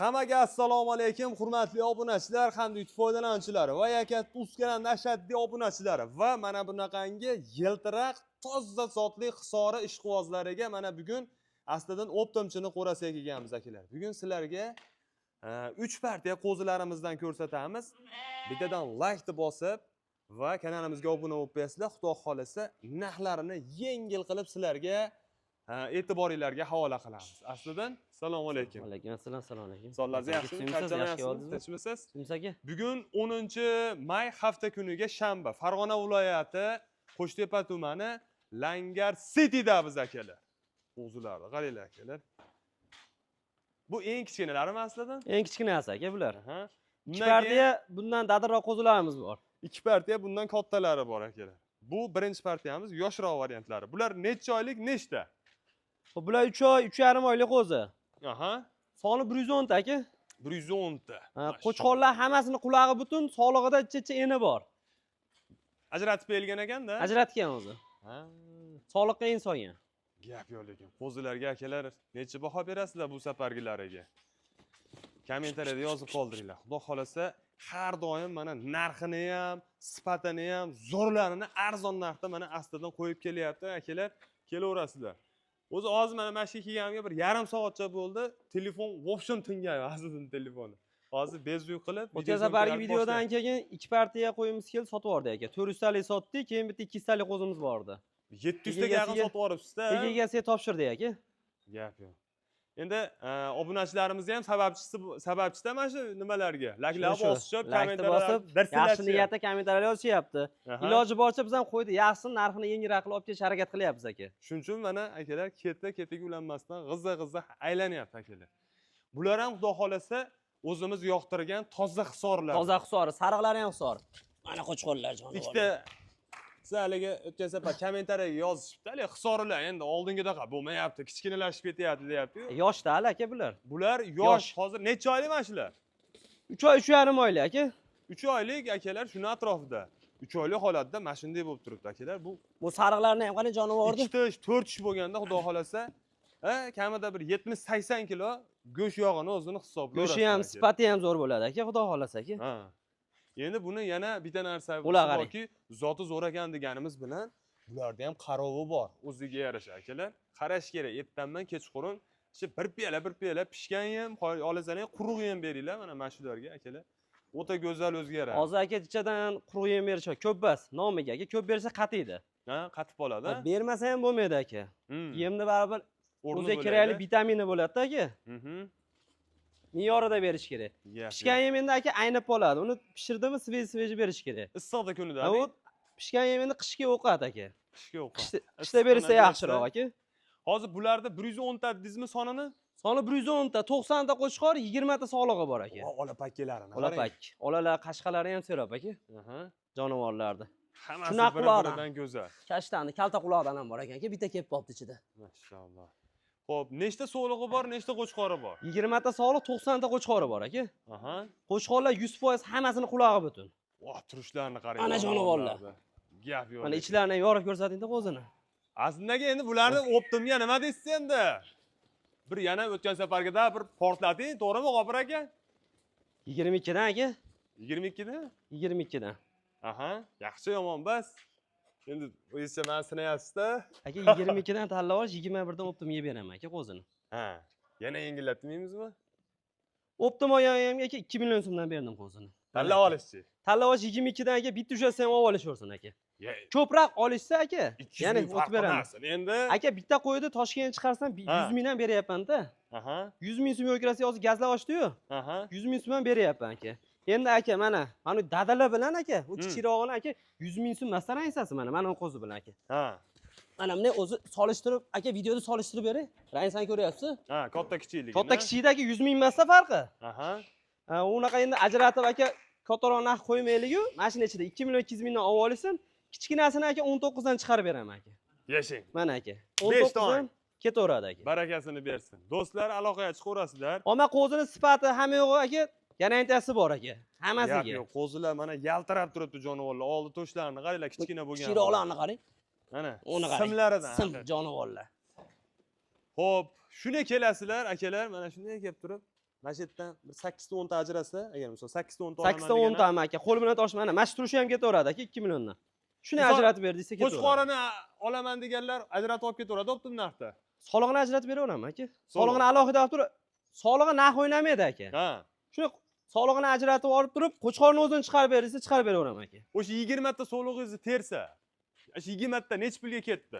Hammaga assalomu alaykum, hurmatli obunachilar hamda YouTube foydalanuvchilari va yakatda uskalan ashaddiy obunachilari va mana bunaqangi yiltiraq toza zotli hisori ishqibozlariga mana bugun aslida optimchini qo'rasiga kelganmiz akalar. Bugun sizlarga 3 partiya qo'zilarimizdan ko'rsatamiz. Bittadan like deb bosib va kanalimizga obuna bo'lib qo'yasizlar. Xudo xolasa narxlarini yengil qilib sizlarga e'tiboringlarga havola qilamiz. Aslidan assalomu alaykum. Va alaykum assalom, assalomu alaykum. Sonlarga yaxshimi? Qanchamiz? Kimsaga? Bugun 10-may hafta kuniga shanba, Farg'ona viloyati Qo'shtepa tumani Langar Cityda biz akalar. O'zlari, qaranglar akalar. Bu eng kichkinalarimi aslida? Eng kichkinasi aka bular. Ha. 2 partiya bundan dadilroq qo'zilarimiz bor. 2 partiya bundan kattalari bor akalar. Bu birinchi partiyamiz, yoshroq variantlari. Bular necha oylik, nechta? Bular 3 oy, 3,5 oylik qo'zi. Aha. Soni 110 ta aka. 110 ta. Qo'chqorlar hammasini qulog'i butun, sog'lig'ida ichi eni bor. Ajratib bergan ekanda? Ajratgan o'zi. Ha. Sog'liqqa eng solgan. Gap yo'q lekin. Qo'zilarga akalar necha baho berasizlar bu safargilariga? Kommentariyada yozib qoldiringlar. Xudo xolasa har doim mana narxini ham, sifatini ham, zo'rlarini arzon narxda mana astidan qo'yib kelyapti akalar. Kelaverasizlar. O'zi hozir mana shu kelganimga bir yarim soatcha bo'ldi. Telefon vobshim tingaydi aslida telefoni. Hozir bezuy qilib, o'tgan safargi videodan keyin 2 partiya qo'yimiz keldi, sotib yubordi aka. 400 talik sotdik, keyin bitta 200 talik qo'zimiz bor edi. 700 taga yaqin sotib yuboribsiz-da. Egasiga topshirdik aka. Gap yo'q. Endi obunachilarimizni ham sababchida mana shu nimalarga laklab bosishib, kommentarlar yaxshi niyatda kommentarlar yozishyapti. Iloji boricha biz ham qo'ydi, yaxshisini narxini yengilroq qilib olib kelishga harakat qilyapmiz aka. Shuning uchun mana akalar ketiga ulanmasdan g'izza aylanyapti akalar. Bular ham xudo xolasa o'zimiz yoqtirgan toza hisorlar. Toza hisori, sariqlari ham hisor. Mana qo'chqorlar jonivor. Ikkita sizlarga o'tgan safar kommentariyaga yozishibdi, hali hisorlar endi oldingidaqa bo'lmayapti, kichkinalashib ketyapti deyapti-yu. Yoshda hali aka bular. Bular yosh. Hozir necha oylik mana shular? 3 oy, 3,5 oylik aka. 3 oylik akalar shuni atrofida. 3 oylik holatda mana shunday bo'lib turibdi akalar. Bu sariqlarni ham qanday jonivordi? 2 tish, 4 tish bo'lganda xudo xolasa, kamida bir 70-80 kilo go'sht yog'ini o'zini hisobga oladi. Go'shti ham, sifati ham zo'r bo'ladi aka, xudo xolasa aka. Ha. Endi buni yana bitta narsa borki, zoti zo'r ekan deganimiz bilan bularda ham qarovi bor, o'ziga yarasha akalar. Qarash kerak, ertandan kechqurun shu bir piyola pishgan ham, olasizlar quruq ham beringlar mana shularga akalar. O'ta go'zal o'zgaradi. Hozir aka ichadan quruq yem berish ko'p bas, nomiga aka, ko'p bersa qatiydi. Ha, qatib qoladi. Bermasa ham bo'lmaydi aka. Yemni baribir o'ziga kerakli vitamini bo'ladi-da aka. Me'yorida berish kerak. Pishgan yem endi aka aynib qoladi. Uni pishirdimi, sveji berish kerak. Issiqda kunida. U pishgan yem endi qishga o'qadi aka. Qishga o'qadi. Qishda bersa yaxshiroq aka. Hozir bularda 110 ta dedingizmi sonini? Soni 110 ta, 90 ta qo'chqor, 20 ta sog'lig'i bor aka. Olapakkilarini. Olapak. Olalar, qashqalari ham serob aka. Jonivorlarda. Hammasi bir-biridan go'zal. Kashtani, kalta quloqdan ham bor ekan aka, bitta kelib qolibdi ichida. Mashalloh. Xo'p, nechta sog'lig'i bor, nechta qo'chqori bor? 20 ta sog'liq, 90 ta qo'chqori bor aka. Aha. Qo'chqorlar 100% hammasini qulog'i butun. Voh, turishlarini qarang. Ana jonivorlar. Gap yo'q. Mana ichlarini yorib ko'rsating-da o'zini. Aslida endi bularni optimga nima deysiz endi? Bir yana o'tgan safargida bir portlating, to'g'rimi, G'ofur aka? 22 dan aka. 22 dan? 22 dan. Aha, yaxshi yomon bas. Endi o'zingizcha meni sinayapsiz-da. Aka 22 dan tanlab olish, 21 dan optim yeb beraman aka qo'zini. Ha, yana yengillatmaymizmi? Optim olganimga aka 2 million so'mdan berdim qo'zini. Tanlab olishchi. Tanlab olish 22 dan aka, bitta ushasi ham olib olishaversin aka. Ko'proq olishsa aka, ya'ni o'tib beraman. Endi aka bitta qo'ydi Toshkentga chiqarsam 100 mingdan beryapman-da. Aha. 100 ming so'm yo'krasi hozir gazlab ochdi-yu. Aha. 100 ming so'm beryapman aka. Endi aka mana dadalar bilan aka, u kichirog'ini aka 100 ming so'm masalan aytsasi mana qo'zi bilan aka. Ha. Mana bunday o'zi solishtirib, aka videoda solishtirib bering. Rangsan ko'ryapsiz? Ha, katta kichikligini. Katta kichikdagi 100 ming massa farqi. Aha. Unaqa endi ajratib aka kattaroq narx qo'ymaylik-ku. Mashina ichida 2 million 200 mingdan olib olsin. Kichkinasini aka 19 dan chiqarib beraman aka. Yashang. Mana aka. 19 dan ketaveradi aka. Barakasini bersin. Do'stlar, aloqaga chiqaverasizlar. Ammo qo'zini sifati hamma yo'g'i aka, garantiyasi bor aka. Hammasiga. Yo'q, qo'zilar mana yaltirab turibdi jonivorlar. Oldi to'shlarini qaranglar, kichkina bo'lgan. Kichikroqlarni qarang. Mana, uni qarang. simlaridan. Sim jonivorlar. Xo'p, shunday kelasizlar, akalar, mana shunday kelib turib. mana shu yerdan bir 8 ta 10 ta ajratsa, agar misol 8 ta 10 ta 8 ta 10 ta aka. Qo'l bilan toshib mana mana shu turishi ham ketaveradi aka 2 milliondan. Shuni Misol, ajratib ber desa ketaveradi. Qo'chqorini olaman deganlar ajratib olib ketaveradi, optim narxda. Solig'ini ajratib beraveraman aka. Solig'ini alohida olib turib, solig'i narx o'ynamaydi aka. Ha. Shuni solig'ini ajratib olib turib, qo'chqorni o'zini chiqarib ber desa chiqarib beraveraman aka. O'sha 20 ta solig'ingizni tersa, shu 20 ta nech pulga ketdi?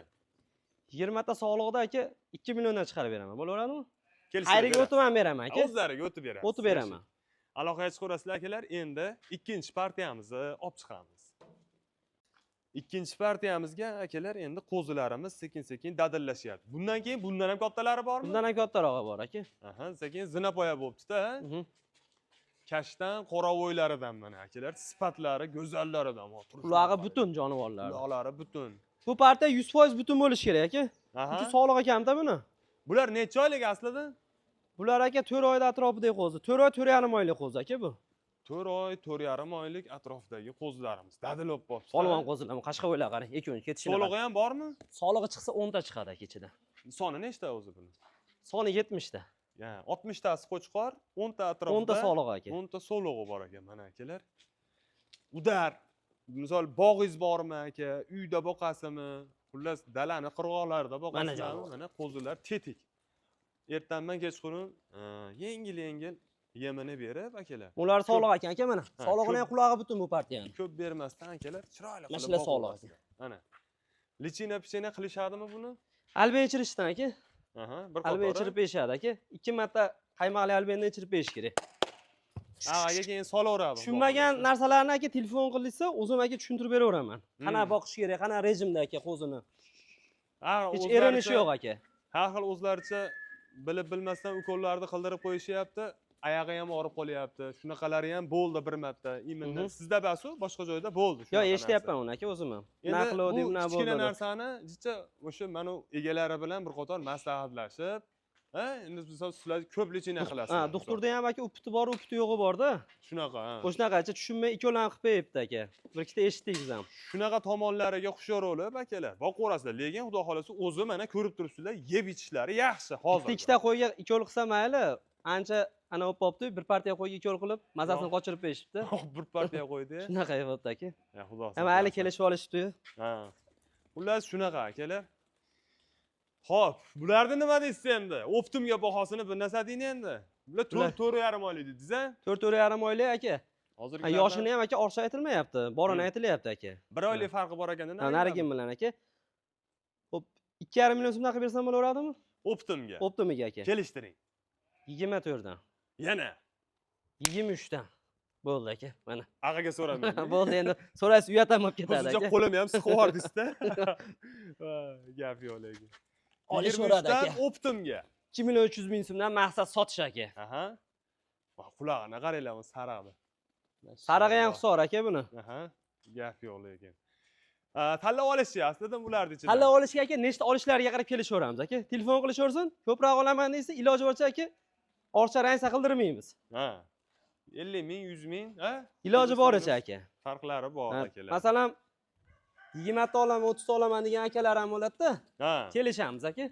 20 ta solig'ida aka 2 milliondan chiqarib beraman. Bo'laveradimi? Kelishib Xayriga o'tib ham beraman aka. O'zlariga o'tib beramiz. O'tib beraman. Aloqaga chiqarasizlar akalar, endi ikkinchi partiyamizni olib chiqamiz. Ikkinchi partiyamizga akalar endi qo'zilarimiz sekin-sekin dadillashyapti. Bundan keyin bundan ham kattalari bormi? Bundan ham kattarog'i bor aka. Aha, sekin zinapoya bo'libdi-da. Kashdan qoravoylaridan mana akalar, sifatlari, go'zallaridan. Qulog'i butun jonivorlar. Quloqlari butun. Bu partiya 100% butun bo'lishi kerak aka. Aha. Chunki solig'i kamda buni. Bular necha oylik aslida? Bular aka 4 oyda atrofidagi qo'zi. 4 oy 4,5 oylik qo'zi aka bu. 4 oy, 4,5 oylik atrofidagi qo'zilarimiz. Dadilib qolibdi. Polvon qo'zilar, Qashqadaryo qarang, ekuni ketishini. Solig'i ham bormi? Solig'i chiqsa 10 ta chiqadi aka ichidan. Soni nechta o'zi buni? Soni 70 ta. Ya, 60 tasi qo'chqor, 10 ta atrofida. 10 ta solig'i aka. 10 ta solig'i bor ekan mana akalar. Udar. Misol bog'ingiz bormi aka? Uyda boqasizmi? Xullas dalani qirg'oqlarida boqasizmi? Mana qo'zilar tetik. Ertandan kechqurun yengil-yengil yemini berib akalar. Ular solig'i ekan aka mana. Solig'ini ham qulog'i butun bu partiyani. Ko'p bermasdan akalar chiroyli qilib. Mashla solig'i. Mana. Lichina-pichina qilishadimi buni? Alben ichirishdan aka. Aha, bir Alben qatori. ichirib berishadi aka. 2 marta qaymaqli albendan ichirib berish kerak. Agaga keyin solaveradi. Tushunmagan narsalarni aka telefon qilsa, o'zim aka tushuntirib beraveraman. Qana boqish kerak, qana rejimda aka qo'zini. Hech erinishi yo'q aka. Har xil o'zlaricha bilib bilmasdan ukollarni qildirib qo'yishyapti. Oyog'i ham og'rib qolyapti. Shunaqalari ham bo'ldi bir marta. Iminda sizda basu, boshqa joyda bo'ldi. Yo'q, eshityapman uni aka o'zim ham. Naqlo deb nima bo'ldi. Kichkina narsani jicha o'sha mana egalari bilan bir qator maslahatlashib, endi sizlar ko'p lichina qilasiz. Ha, doktorda ham aka upiti bor, upiti yo'g'i bor-da. Shunaqa, ha. O'shanaqacha tushunmay ikkovlanib qilib qo'yibdi aka. Bir ikkita eshitdik biz ham. Shunaqa tomonlariga hushyor bo'lib akalar, boqaverasizlar. Lekin xudo xolasa o'zi mana ko'rib turibsizlar, yeb ichishlari yaxshi hozir. Ikkita qo'yga ikkov qilsa mayli, ancha ana o'p bo'libdi, bir partiya qo'yga ikkov qilib, mazasini qochirib berishibdi. Bir partiya qo'ydi. Shunaqa bo'libdi aka. Ya xudo xolasa. Mayli kelishib olishibdi. Ha. Xullas shunaqa akalar. Xo'p, bularni nima deysiz endi? Optimga bahosini bir narsa deyin endi. Bular 4.5 oylik dedingiz-a? 4,5 oylik aka. Hozir yoshini ham aka ortiq aytilmayapti, borini aytilyapti aka. 1 oylik farqi bor ekan. Narigim bilan aka. Xo'p, 2,5 million so'mdan qilib bersam bo'laveradimi? Optimga. Optimiga aka. Kelishtiring. 24 dan. Yana 23 dan. Bo'ldi aka, mana. Ag'aga so'ramayman. Bo'ldi endi so'raysiz uyat ham olib ketadi aka. Hozircha qo'lim ham siqib yubordingiz-da. Gap yo'q lekin. Olishaveradi aka. Optimga. 2 million 300 ming so'mdan maqsad sotish aka. Aha. Qulog'ini qaranglar, sariqni. Sarig'i ham hisob aka buni. Aha. Gap yo'q lekin. Tanlab olishchi aslida bularning ichida. Tanlab olishga aka nechta olishlariga qarab kelishaveramiz aka. Telefon qilishaversin, ko'proq olaman desa, iloji boricha aka orcha rangsa qildirmaymiz. Ha. 50 ming, 100 ming, ha? Iloji boricha aka. Farqlari bor akalar. Masalan, 20 ta olaman, 30 ta olaman degan akalar ham bo'ladi-da. Ha. Kelishamiz aka.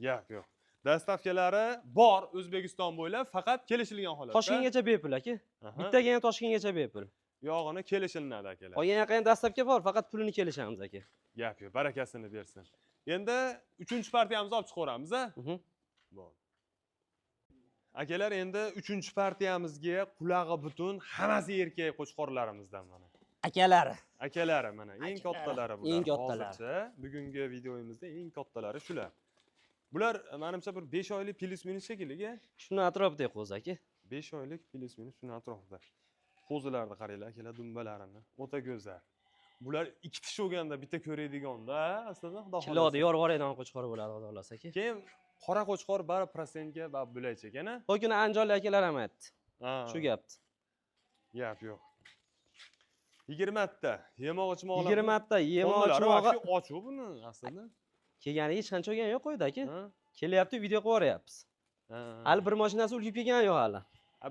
Gap yo'q. Dastavkalari bor O'zbekiston bo'ylab, faqat kelishilgan holatda. Toshkentgacha bepul aka. Bittaga ham Toshkentgacha bepul. Yog'ini kelishilinadi akalar. Qolgan yoqqa ham dastavka bor, faqat pulini kelishamiz aka. Gap yo'q, barakasini bersin. Endi 3-partiyamizni olib chiqaveramiz-a? Bo'ldi. Akalar, endi 3-partiyamizga qulog'i butun hammasi erkak qo'chqorlarimizdan mana. Akalari. Akalari mana, eng kattalari bular. Eng kattalari. Hozircha bugungi videomizda eng kattalari shular. Bular menimcha bir 5 oylik plus minus shekilliga. Shuni atrofida qo'z aka. 5 oylik plus minus shuni atrofida. Qo'zilarni qaranglar, akalar, dumbalarini. O'ta go'zal. Bular ikkita sho'ganda bitta ko'radigan-da, aslida xudo xolasa. Kiloda yorvoraydigan qo'chqor bo'ladi, xudo xolasa aka. Keyin qora qo'chqor bari prosentga va bo'lak ekan-a? Bu kuni Andijonlik akalar ham aytdi. Shu gapni. Gap yo'q. 20 ta yemoq-ichmoqlar. 20 ta yemoq-ichmog'i ochiq buni aslida. Kelgani hech qancha olgani yo'q qo'ydi aka. Kelyapti, video qilib yuboryapmiz. Hali bir mashinasi ulgib kelgani yo'q hali.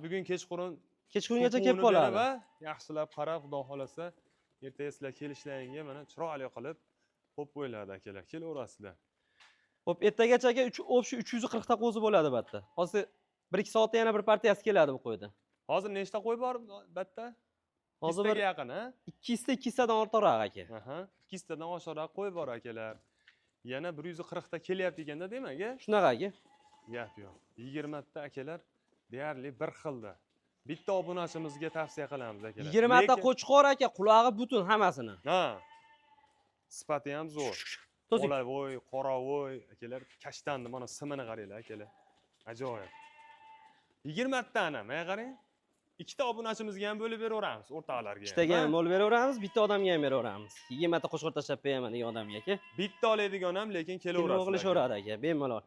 Bugun kechqurun Kechqurungacha kelib qoladi. Yaxshilab qarab, xudo xolasa, ertaga sizlar kelishlaringga mana chiroyli qilib qo'yib qo'yiladi akalar. Kelaverasizlar. Xo'p, ertagacha aka 340 ta qo'zi bo'ladi batta. Hozir 1-2 soatda yana bir partiyasi keladi bu qo'ydi. Hozir nechta qo'y bor bitta? Hozir Hozir bir yaqin, ha? 200 tadan ortiqroq aka. Aha, 200 tadan oshiqroq qo'y bor akalar. Yana 140 ta kelyapti ekanda, demak, a? Shunaqa aka. Gap yo'q. 20 ta akalar deyarli bir xilda. Bitta obunachimizga tavsiya qilamiz akalar. 20 ta qo'chqor aka, qulog'i butun hammasini. Ha. Sifati ham zo'r. To'sing. Olavoy, qoravoy akalar, kashtanni mana simini qaranglar akalar. Ajoyib. 20 tani, mana qarang. Ikkita obunachimizga ham bo'lib beraveramiz, o'rtoqlarga. Ikkitaga ham bo'lib beraveramiz, bitta odamga ham beraveramiz. 20 ta qo'chqor tashlab beraman degan odamga aka. Bitta oladigan ham lekin Telefon kelaverasiz. qilishaveradi aka, bemalol.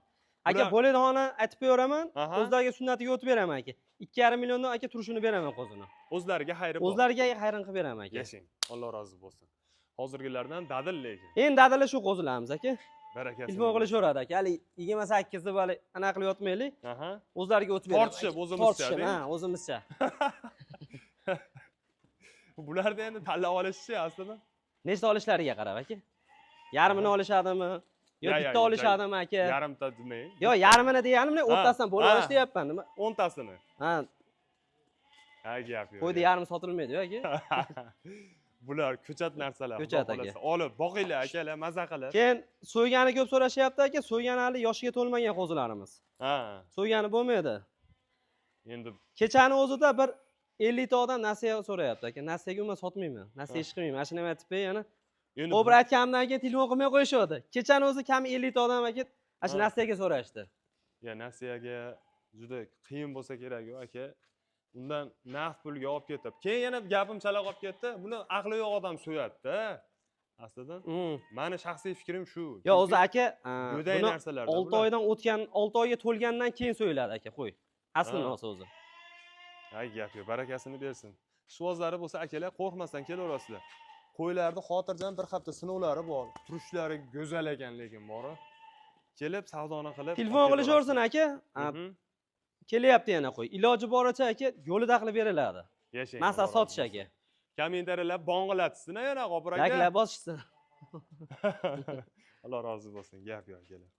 Aka Bular- bo'ladiganini aytib beraman, Aha. o'zlariga sunnatiga o'tib beraman aka. 2,5 milliondan aka turishini beraman qo'zini. O'zlariga xayri bor. O'zlariga xayrin qilib beraman aka. Yashang. Alloh rozi bo'lsin. Hozirgilardan dadil lekin. Endi dadili shu qo'zilarimiz aka. Barakasi. Telefon qilishaveradi aka. Hali 28 deb hali anaqa qilib yotmaylik. Aha. O'zlariga o'tib beraman. Tortishib, o'zimizcha, Tortishib, deng. ha, o'zimizcha. Bularda endi tanlab olishchi aslida. Nechta olishlariga qarab aka. Yarmini olishadimi? Yo Ya, ya, bitta ya, olishadimi aka? Yarimta demang. Yo yarmini deganimni o'rtasidan bo'lib ha. olish deyapman. Nima? 10 tasini. Ha, Ha, gap yo'q. qo'ydi yarmi sotilmaydi-yu aka. Bular ko'chat narsalar. Ko'chat Xudo aka. xolasa. Olib, boqinglar akalar, maza qilib. Keyin so'ygani ko'p so'rashyapti aka. So'ygani hali yoshiga to'lmagan qo'zilarimiz. Ha. So'ygani bo'lmaydi. Endi Kechani o'zida bir 50 ta odam nasiya so'rayapti aka. Nasiyaga umuman sotmayman. Nasiya ish qilmayman. Mana shuni nima aytib yana. endi O bir aytganimdan keyin telefon qilmay qo'yishadi. Kechani o'zi kam 50 ta odam aka ana shu Ha. nasiyaga so'rashdi. ya nasiyaga juda qiyin bo'lsa kerak-ku aka. Undan naqd pulga olib ketib. Keyin yana gapim chala qolib ketdi. Buni aqli yo'q odam so'yadi-da. Aslida meni shaxsiy fikrim shu. Yo o'zi aka, go'day buni narsalarda 6 oydan o'tgan, 6 oyga to'lgandan keyin so'yiladi aka, qo'y. Aslini Ha. olsa o'zi. Ay gap yo'q, barakasini bersin. Ishvozlari bo'lsa akalar qo'rqmasdan kelaverasizlar. Qo'ylarni xotirjam bir hafta sinovlari bor. Turishlari go'zal ekan lekin bori. Kelib savdoni qilib. Telefon qilishaversin aka. Mhm. Kelyapti yana qo'y. Iloji boricha aka yo'lida qilib beriladi. Yashang. Masalan Alloh sotish rozi aka. bo'lsin. Kommentariyalar bong'ilatsin yana G'ofur aka. Laklar bosishsin. Alloh rozi bo'lsin. Gap yo'q akalar.